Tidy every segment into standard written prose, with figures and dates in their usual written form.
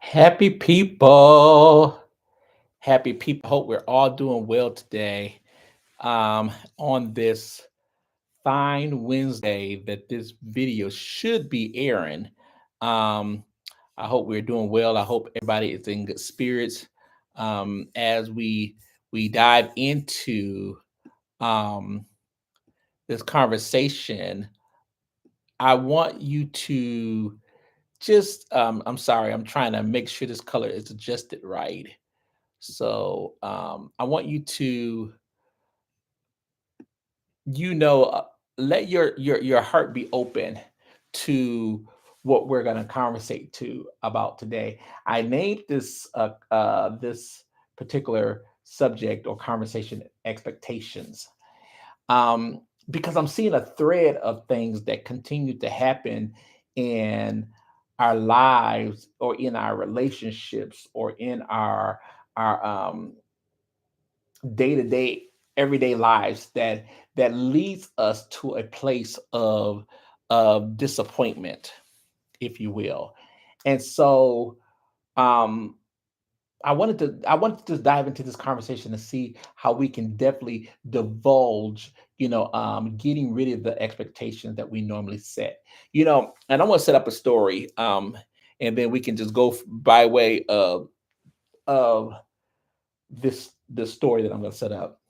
Happy people. Happy people. Hope we're all doing well today. On this fine Wednesday that this video should be airing. Um, I hope we're doing well. I hope everybody is in good spirits. As we dive into um this conversation, I want you to just I'm sorry, I'm trying to make sure this color is adjusted right. So I want you to, you know, let your heart be open to what we're going to conversate to about today. I named this particular subject or conversation expectations, um, because I'm seeing a thread of things that continue to happen in our lives or in our relationships or in our day-to-day everyday lives that leads us to a place of disappointment, if you will. And so um I wanted to dive into this conversation to see how we can definitely divulge, getting rid of the expectations that we normally set. And I want to set up a story, and then we can just go by way of this story that I'm going to set up.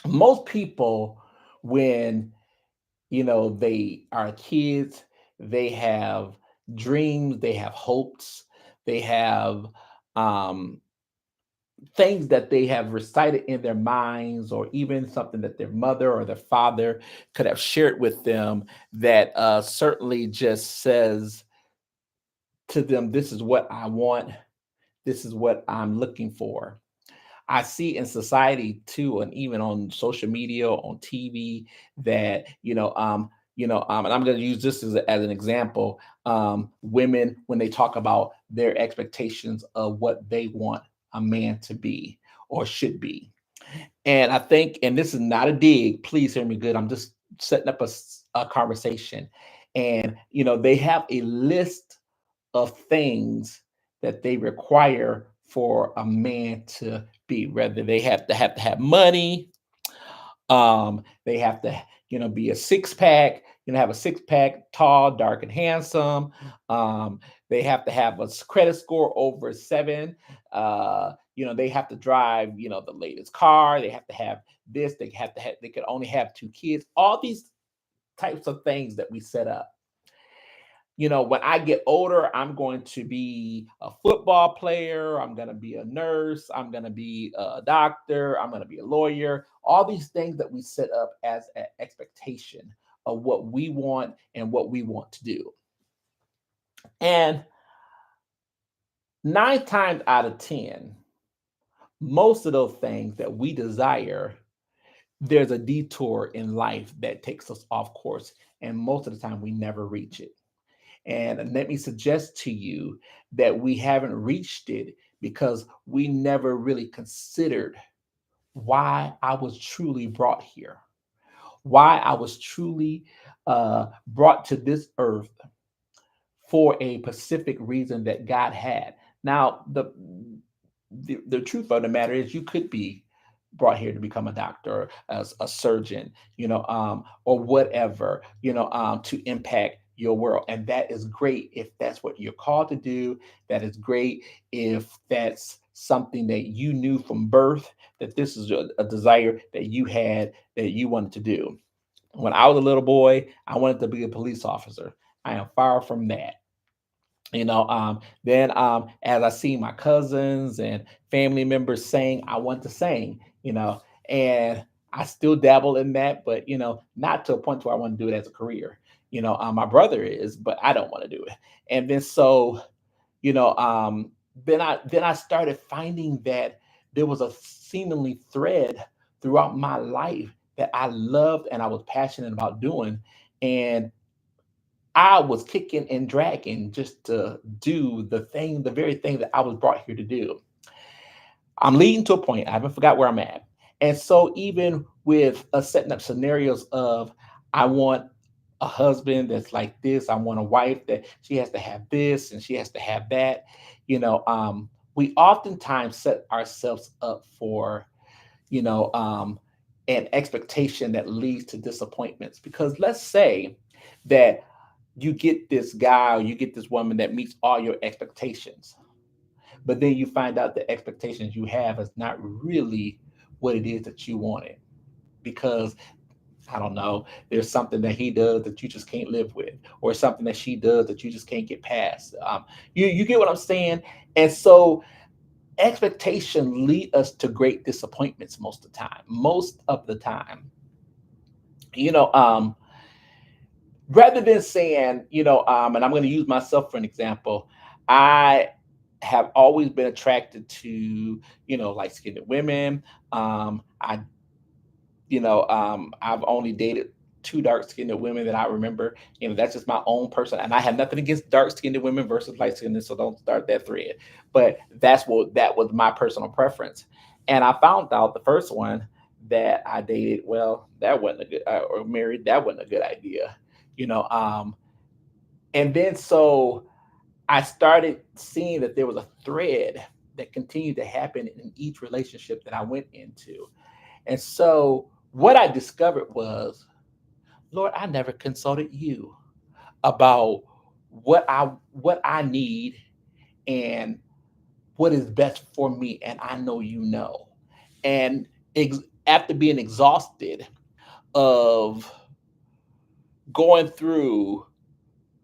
Most people, when they are kids, they have dreams, they have hopes, they have um things that they have recited in their minds, or even something that their mother or their father could have shared with them, that certainly just says to them, this is what I want, this is what I'm looking for. I see in society too, and even on social media, on TV, that and I'm going to use this as an example. Women, when they talk about their expectations of what they want a man to be or should be, and I think, and this is not a dig, please hear me good. I'm just setting up a conversation, and they have a list of things that they require for a man to be. Whether they have to have money, they have to, be a six pack, have a six pack, tall, dark, and handsome. They have to have a credit score over seven. They have to drive, the latest car. They have to have this. They have to have. They could only have two kids. All these types of things that we set up. When I get older, I'm going to be a football player. I'm going to be a nurse. I'm going to be a doctor. I'm going to be a lawyer. All these things that we set up as an expectation of what we want and what we want to do. And 9 times out of 10, most of those things that we desire, there's a detour in life that takes us off course. And most of the time, we never reach it. And let me suggest to you that we haven't reached it because we never really considered why I was truly brought here, why I was truly brought to this earth for a specific reason that God had. Now, the truth of the matter is, you could be brought here to become a doctor, as a surgeon, or whatever, to impact your world. And that is great if that's what you're called to do. That is great if that's something that you knew from birth, that this is a desire that you had, that you wanted to do. When I was a little boy, I wanted to be a police officer. I am far from that. Then as I see my cousins and family members sing, I want to sing, and I still dabble in that, but not to a point where I want to do it as a career. My brother is, but I don't want to do it. And then so, you know, um, then I started finding that there was a seemingly thread throughout my life that I loved and I was passionate about doing. And I was kicking and dragging just to do the very thing that I was brought here to do. I'm leading to a point. I haven't forgot where I'm at. And so even with setting up scenarios of, I want a husband that's like this. I want a wife that she has to have this and she has to have that. You know, we oftentimes set ourselves up for, you know, an expectation that leads to disappointments. Because let's say that you get this guy or you get this woman that meets all your expectations, but then you find out the expectations you have is not really what it is that you wanted. Because I don't know, there's something that he does that you just can't live with, or something that she does that you just can't get past. You get what I'm saying? And so expectation lead us to great disappointments most of the time. Most of the time, you know, rather than saying, and I'm going to use myself for an example. I have always been attracted to, light skinned women. I I've only dated two dark skinned women that I remember. That's just my own person, and I have nothing against dark skinned women versus light skinned. So don't start that thread. But that was my personal preference, and I found out the first one that I dated, well, that wasn't a good, or married, that wasn't a good idea, you know. And then so I started seeing that there was a thread that continued to happen in each relationship that I went into. And so what I discovered was, Lord, I never consulted you about what I need and what is best for me, and I know you know. And after being exhausted of going through,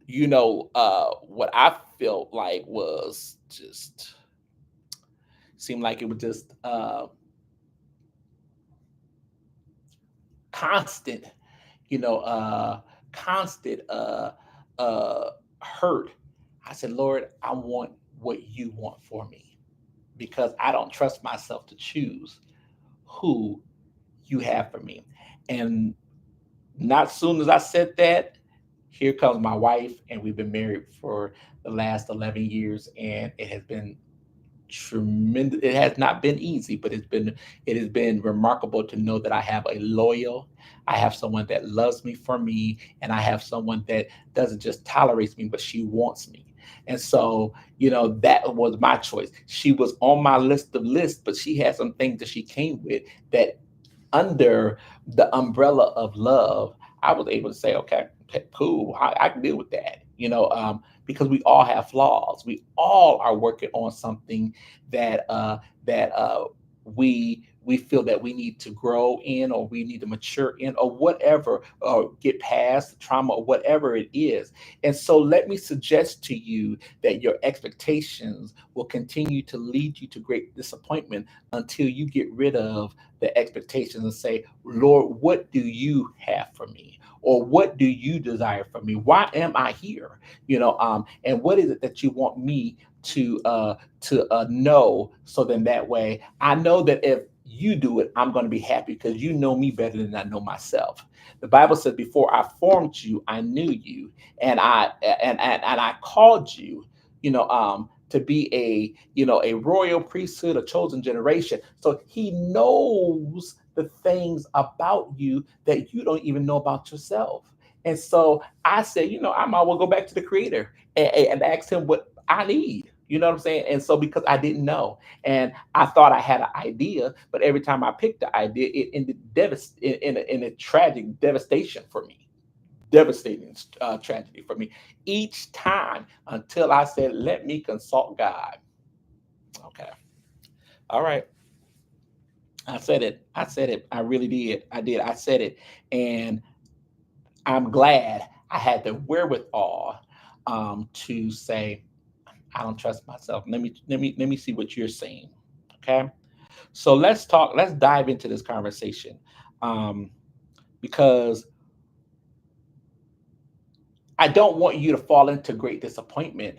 what I felt like was just seemed like it was just constant, you know, constant hurt. I said, Lord, I want what you want for me, because I don't trust myself to choose who you have for me. And not soon as I said that, here comes my wife, and we've been married for the last 11 years, and it has been tremendous. It has not been easy, but it has been remarkable to know that I have a loyal, I have someone that loves me for me, and I have someone that doesn't just tolerate me, but she wants me. And so, that was my choice. She was on my list of lists, but she had some things that she came with that, under the umbrella of love, I was able to say, okay, okay, cool, I can deal with that. Because we all have flaws. We all are working on something that we feel that we need to grow in, or we need to mature in, or whatever, or get past the trauma, or whatever it is. And so let me suggest to you that your expectations will continue to lead you to great disappointment until you get rid of the expectations and say, Lord, what do you have for me? Or what do you desire from me? Why am I here? And what is it that you want me to know? So then that way I know that if you do it, I'm going to be happy, because you know me better than I know myself. The Bible says, before I formed you, I knew you, and I called you, to be a royal priesthood, a chosen generation. So he knows the things about you that you don't even know about yourself. And so I said, I might well go back to the creator, and ask him what I need. You know what I'm saying? And so, because I didn't know, and I thought I had an idea, but every time I picked the idea, it ended in a tragic devastation for me. Devastating tragedy for me each time, until I said, let me consult God. Okay. All right. I said it. I said it. I really did. I did. I said it. And I'm glad I had the wherewithal, to say, I don't trust myself. Let me see what you're saying. Okay. So let's talk. Let's dive into this conversation, um, because I don't want you to fall into great disappointment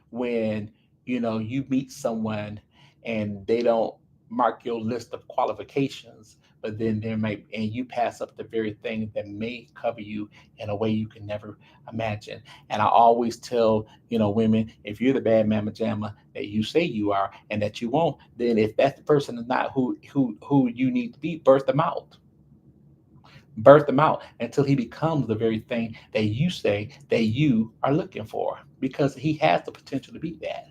when you meet someone and they don't mark your list of qualifications, but then there may and you pass up the very thing that may cover you in a way you can never imagine. And I always tell women, if you're the bad mama jamma that you say you are and that you won't, then if that person is not who you need to be, birth them out. birth him out until he becomes the very thing that you say that you are looking for, because he has the potential to be that.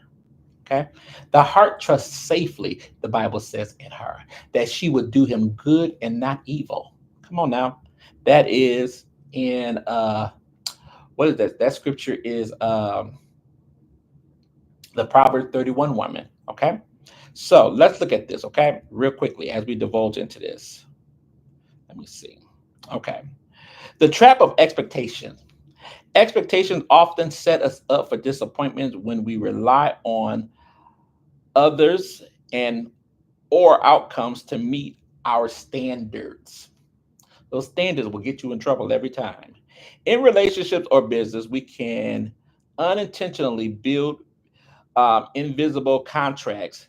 Okay. The heart trusts safely, the Bible says, in her, that she would do him good and not evil. Come on now. That is in what is that? That scripture is the Proverbs 31 woman. Okay. So let's look at this, okay, real quickly as we divulge into this. Let me see. Okay. The trap of expectation. Expectations often set us up for disappointments when we rely on others and or outcomes to meet our standards. Those standards will get you in trouble every time. In relationships or business, we can unintentionally build invisible contracts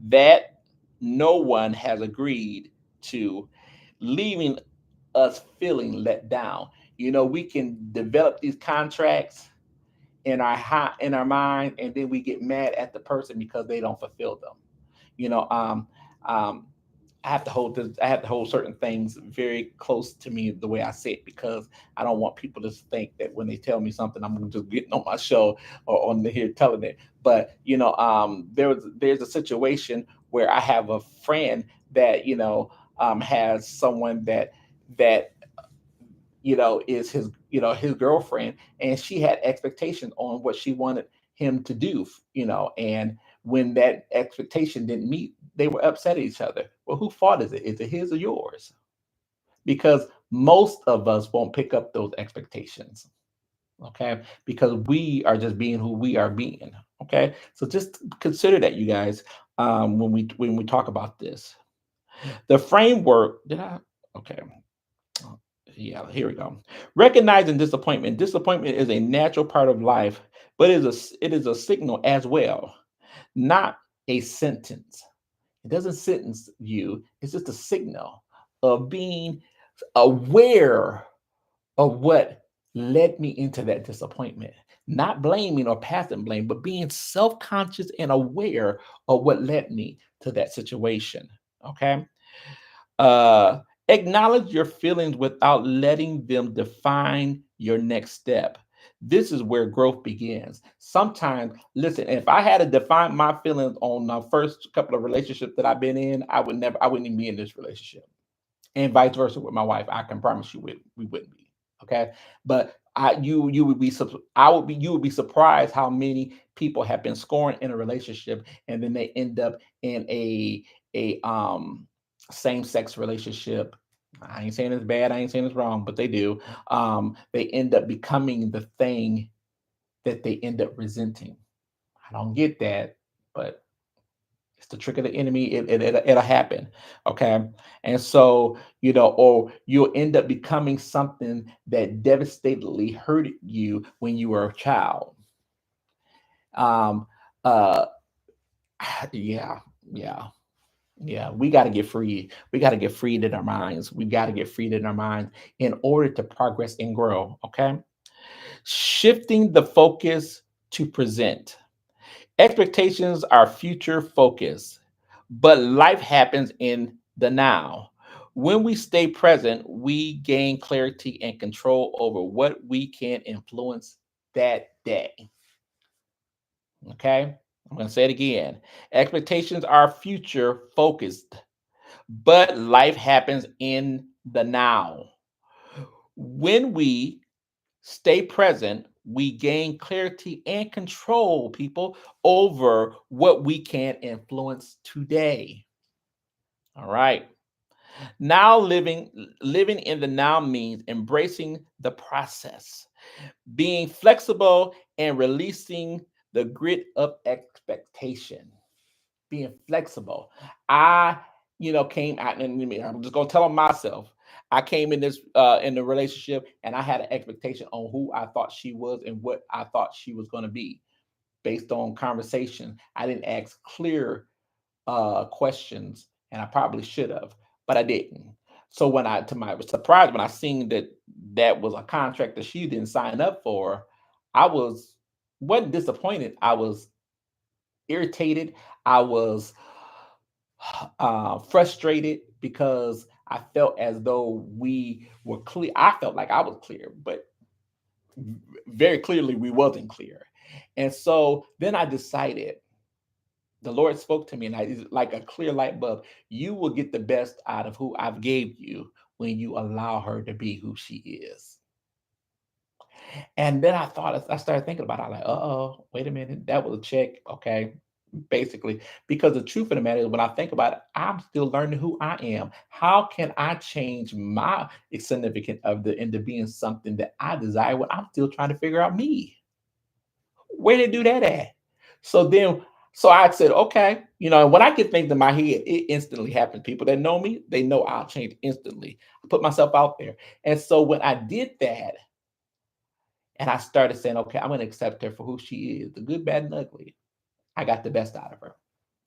that no one has agreed to, leaving us feeling let down. We can develop these contracts in our mind, and then we get mad at the person because they don't fulfill them. You know, um, I have to hold certain things very close to me the way I say it, because I don't want people to think that when they tell me something, I'm just getting on my show or on the here telling it. But there's a situation where I have a friend that has someone that is his girlfriend, and she had expectations on what she wanted him to do, and when that expectation didn't meet, they were upset at each other. Well, whose fault is it? Is it his or yours? Because most of us won't pick up those expectations, okay? Because we are just being who we are being, okay? So just consider that, you guys, when we talk about this. The framework, did I? Okay. Yeah, here we go. Recognizing disappointment. Disappointment is a natural part of life, but it is a signal as well, not a sentence. It doesn't sentence you. It's just a signal of being aware of what led me into that disappointment. Not blaming or passing blame, but being self-conscious and aware of what led me to that situation. Okay. Uh, Acknowledge your feelings without letting them define your next step. This is where growth begins. Sometimes, listen, if I had to define my feelings on the first couple of relationships that I've been in, I wouldn't even be in this relationship, and vice versa with my wife. I can promise you, we wouldn't be. Okay, but you would be I would be you would be surprised how many people have been scoring in a relationship, and then they end up in a same sex relationship. I ain't saying it's bad. I ain't saying it's wrong, but they do. They end up becoming the thing that they end up resenting. I don't get that, but it's the trick of the enemy. It'll happen. Okay. And so, or you'll end up becoming something that devastatedly hurted you when you were a child. Um, uh, yeah, yeah, yeah. We got to get free. We got to get freed in our minds. We got to get freed in our minds in order to progress and grow. Okay. Shifting the focus to present. Expectations are future focus, but life happens in the now. When we stay present, we gain clarity and control over what we can influence that day. Okay? I'm going to say it again. Expectations are future focused, but life happens in the now. When we stay present, we gain clarity and control, people, over what we can influence today. All right. Now living in the now means embracing the process, being flexible and releasing the grit of expectation. Being flexible. I, came out, and I'm just gonna tell on myself. I came in the relationship, and I had an expectation on who I thought she was and what I thought she was going to be based on conversation. I didn't ask clear questions, and I probably should have, but I didn't. So to my surprise, when I seen that that was a contract that she didn't sign up for, I wasn't disappointed. I was irritated. I was frustrated because I felt as though we were clear. I felt like I was clear, but very clearly we wasn't clear. And so then I decided, the Lord spoke to me, and it's like a clear light bulb. You will get the best out of who I've gave you when you allow her to be who she is. And then I started thinking about it. I'm like, oh, wait a minute, that was a check. Okay. Basically, because the truth of the matter is, when I think about it, I'm still learning who I am. How can I change my significant other into being something that I desire when I'm still trying to figure out me? Where did do that at? So then, so I said, okay, when I get things in my head, it instantly happens. People that know me, they know I'll change instantly. I put myself out there. And so when I did that, and I started saying, okay, I'm going to accept her for who she is, the good, bad, and ugly, I got the best out of her.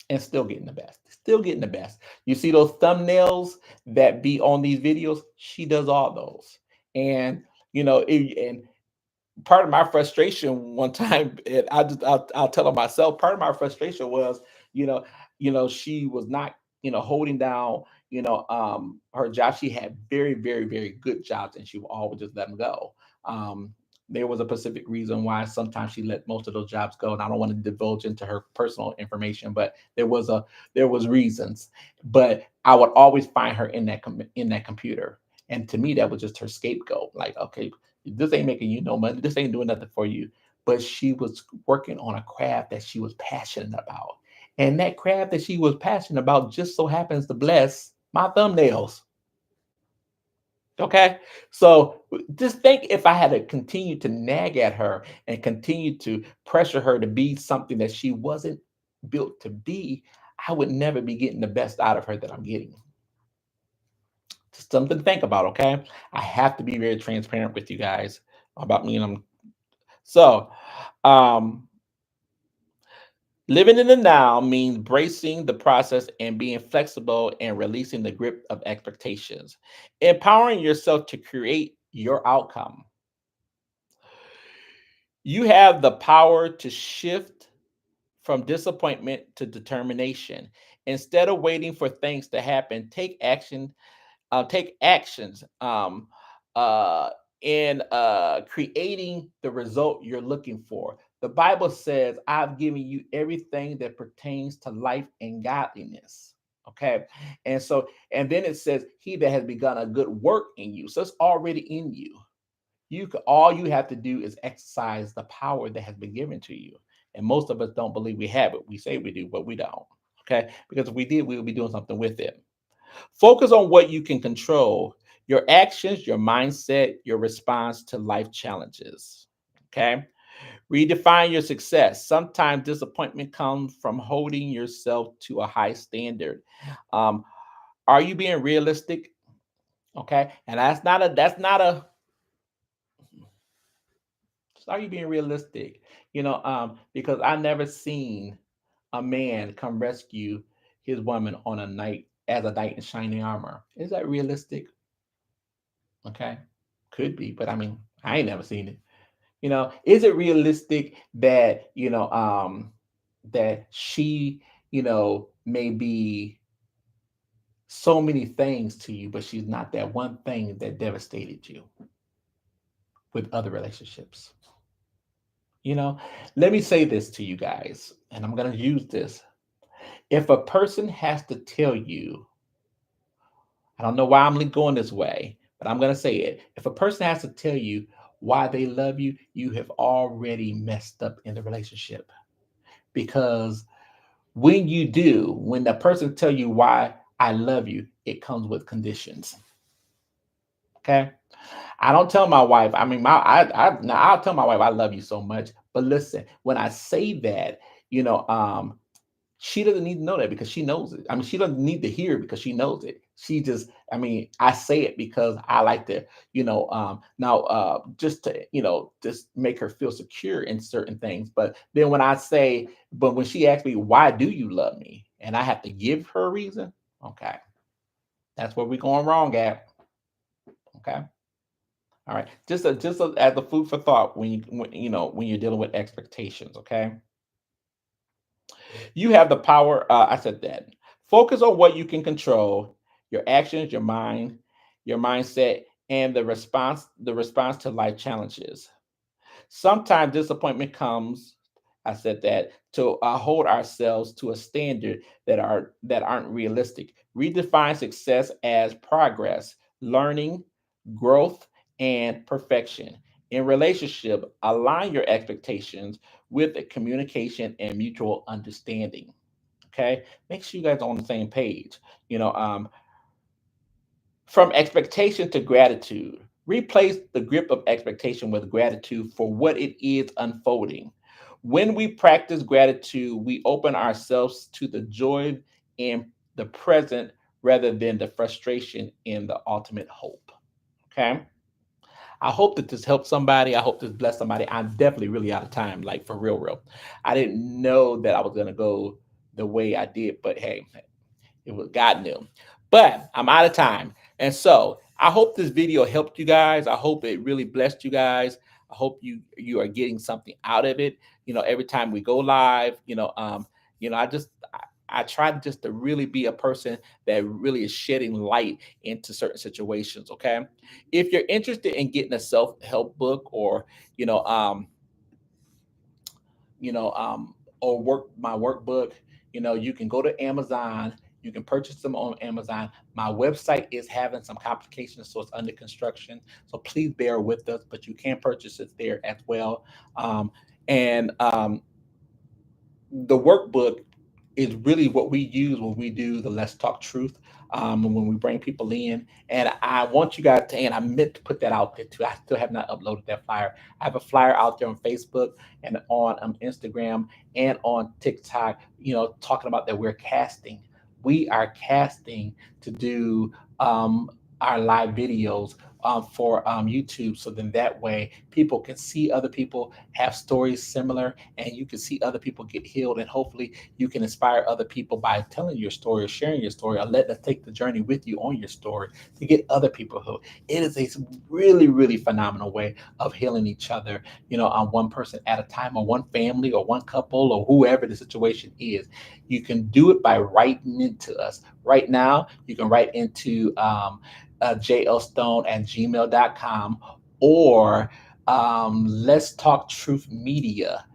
And still getting the best, still getting the best. You see those thumbnails that be on these videos? She does all those. And, and part of my frustration one time, and I'll tell her myself, part of my frustration was, you know, she was not, holding down, her job. She had very, very, very good jobs, and she would always just let them go. Um, there was a specific reason why sometimes she let most of those jobs go, and I don't want to divulge into her personal information, but there was reasons. But I would always find her in in that computer, and to me, that was just her scapegoat. Like, okay, this ain't making you no money. This ain't doing nothing for you. But she was working on a craft that she was passionate about. And that craft that she was passionate about just so happens to bless my thumbnails. Okay. So just think, if I had to continue to nag at her and continue to pressure her to be something that she wasn't built to be, I would never be getting the best out of her that I'm getting. Just something to think about. Okay. I have to be very transparent with you guys about me, and so, um, living in the now means bracing the process and being flexible and releasing the grip of expectations, empowering yourself to create your outcome. You have the power to shift from disappointment to determination. Instead of waiting for things to happen, take actions uh, in creating the result you're looking for. The Bible says, I've given you everything that pertains to life and godliness. Okay. And then it says, he that has begun a good work in you. So it's already in you. All you have to do is exercise the power that has been given to you. And most of us don't believe we have it. We say we do, but we don't. Okay. Because if we did, we would be doing something with it. Focus on what you can control: your actions, your mindset, your response to life challenges. Okay. Redefine your success. Sometimes disappointment comes from holding yourself to a high standard. Um, are you being realistic? Okay. And are you being realistic? Because I never seen a man come rescue his woman on a night as a knight in shining armor. Is that realistic? Okay. Could be, but I mean, I ain't never seen it. Is it realistic that, that she, may be so many things to you, but she's not that one thing that devastated you with other relationships? You know, Let me say this to you guys, and I'm going to use this. If a person has to tell you, I don't know why I'm going this way, but I'm going to say it. If a person has to tell you why they love you, you have already messed up in the relationship. Because when the person tell you why I love you, it comes with conditions. Okay. I don't tell my wife, I mean, now I'll tell my wife I love you so much. But listen, when I say that, you know, um, she doesn't need to know that because she knows it. I mean, she doesn't need to hear it because she knows it. I say it because I like to, just to, just make her feel secure in certain things. But then but when she asks me, why do you love me? And I have to give her a reason. Okay. That's where we're going wrong at. Okay. All right. As a food for thought when you're dealing with expectations. Okay. You have the power. I said that. Focus on what you can control: your actions, your mindset, and the response to life challenges. Sometimes disappointment comes, I said that, to hold ourselves to a standard that aren't realistic. Redefine success as progress, learning, growth, and perfection. In relationship, align your expectations with the communication and mutual understanding. Okay, make sure you guys are on the same page. You know, from expectation to gratitude. Replace the grip of expectation with gratitude for what it is unfolding. When we practice gratitude, we open ourselves to the joy in the present rather than the frustration in the ultimate hope. Okay. I hope that this helped somebody. I hope this blessed somebody. I'm definitely really out of time, like for real, real. I didn't know that I was going to go the way I did, but hey, it was God knew. But I'm out of time. And so I hope this video helped you guys. I hope it really blessed you guys. I hope you are getting something out of it. Every time we go live, I try to just to really be a person that really is shedding light into certain situations. Okay. If you're interested in getting a self-help book or, you know, um, you know, or work my workbook, you can go to Amazon. You can purchase them on Amazon. My website is having some complications, so it's under construction. So please bear with us, but you can purchase it there as well. And the workbook is really what we use when we do the Let's Talk Truth. And when we bring people in, and I want you guys to, and I meant to put that out there too. I still have not uploaded that flyer. I have a flyer out there on Facebook and on Instagram and on TikTok, talking about that we're casting. We are casting to do our live videos for YouTube. So then that way people can see other people have stories similar and you can see other people get healed. And hopefully you can inspire other people by telling your story or sharing your story or letting us take the journey with you on your story to get other people healed. It is a really, really phenomenal way of healing each other, on one person at a time or one family or one couple or whoever the situation is. You can do it by writing into us. Right now, you can write into jlstone at gmail.com or Let's Talk Truth Media.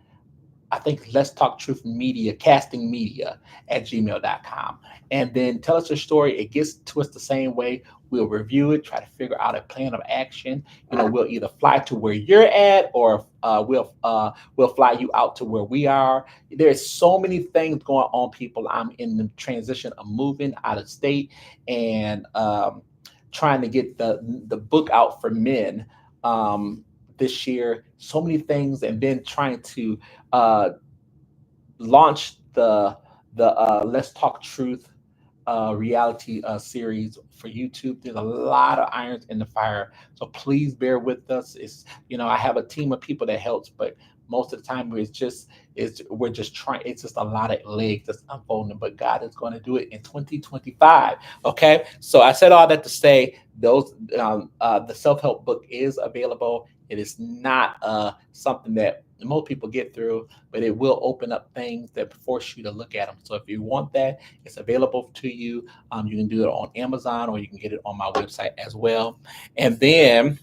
I think Let's Talk Truth Media, casting media at gmail.com. And then tell us your story. It gets to us the same way. We'll review it, try to figure out a plan of action. We'll either fly to where you're at or we'll fly you out to where we are. There's so many things going on, people. I'm in the transition of moving out of state and trying to get the book out for men this year. So many things, and then trying to uh, launch the Let's Talk Truth reality series for YouTube. There's a lot of irons in the fire, so please bear with us. I have a team of people that helps, but most of the time we're just trying. It's just a lot of legs that's unfolding, but God is going to do it in 2025. Okay, so I said all that to say those the self help book is available. It is not something that most people get through, but it will open up things that force you to look at them. So if you want that, it's available to you. You can do it on Amazon or you can get it on my website as well. And then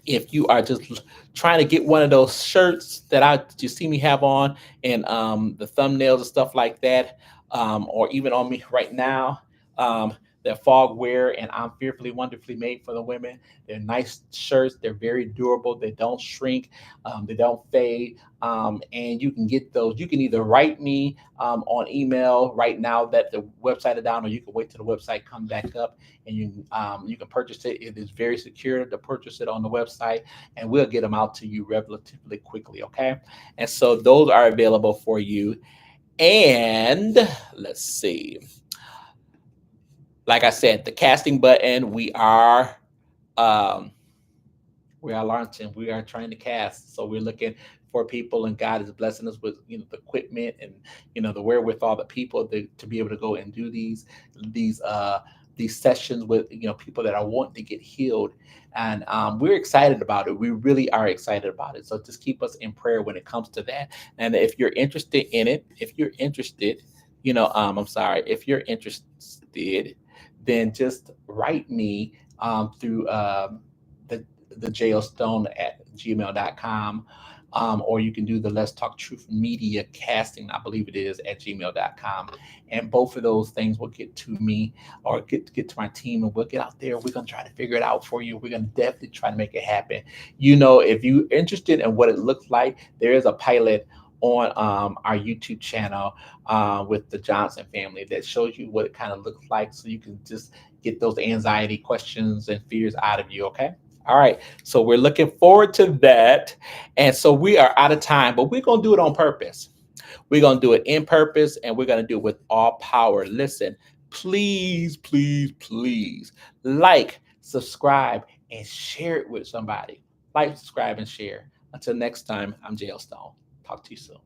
if you are just trying to get one of those shirts that you see me have on and the thumbnails and stuff like that, or even on me right now, um, they're fog wear and I'm fearfully wonderfully made for the women. They're nice shirts. They're very durable. They don't shrink. They don't fade. And you can get those. You can either write me on email right now that the website is down, or you can wait till the website come back up and you can purchase it. It is very secure to purchase it on the website, and we'll get them out to you relatively quickly. Okay, and so those are available for you. And let's see, like I said, the casting button. Um, we are launching. We are trying to cast. So we're looking for people, and God is blessing us with the equipment and the wherewithal, the people to be able to go and do these sessions with people that are wanting to get healed, and we're excited about it. We really are excited about it. So just keep us in prayer when it comes to that. And if you're interested in it, if you're interested, I'm sorry, if you're interested, then just write me through the the jailstone at gmail.com. Or you can do the Let's Talk Truth Media Casting, I believe it is, at gmail.com. And both of those things will get to me or get to my team, and we'll get out there. We're going to try to figure it out for you. We're going to definitely try to make it happen. If you're interested in what it looks like, there is a pilot on our YouTube channel with the Johnson family that shows you what it kind of looks like, so you can just get those anxiety questions and fears out of you. Okay. All right. So we're looking forward to that. And so we are out of time, but we're going to do it on purpose. We're going to do it in purpose, and we're going to do it with all power. Listen, please, please, please like, subscribe, and share it with somebody. Like, subscribe, and share. Until next time, I'm JL Stone. Talk to you soon.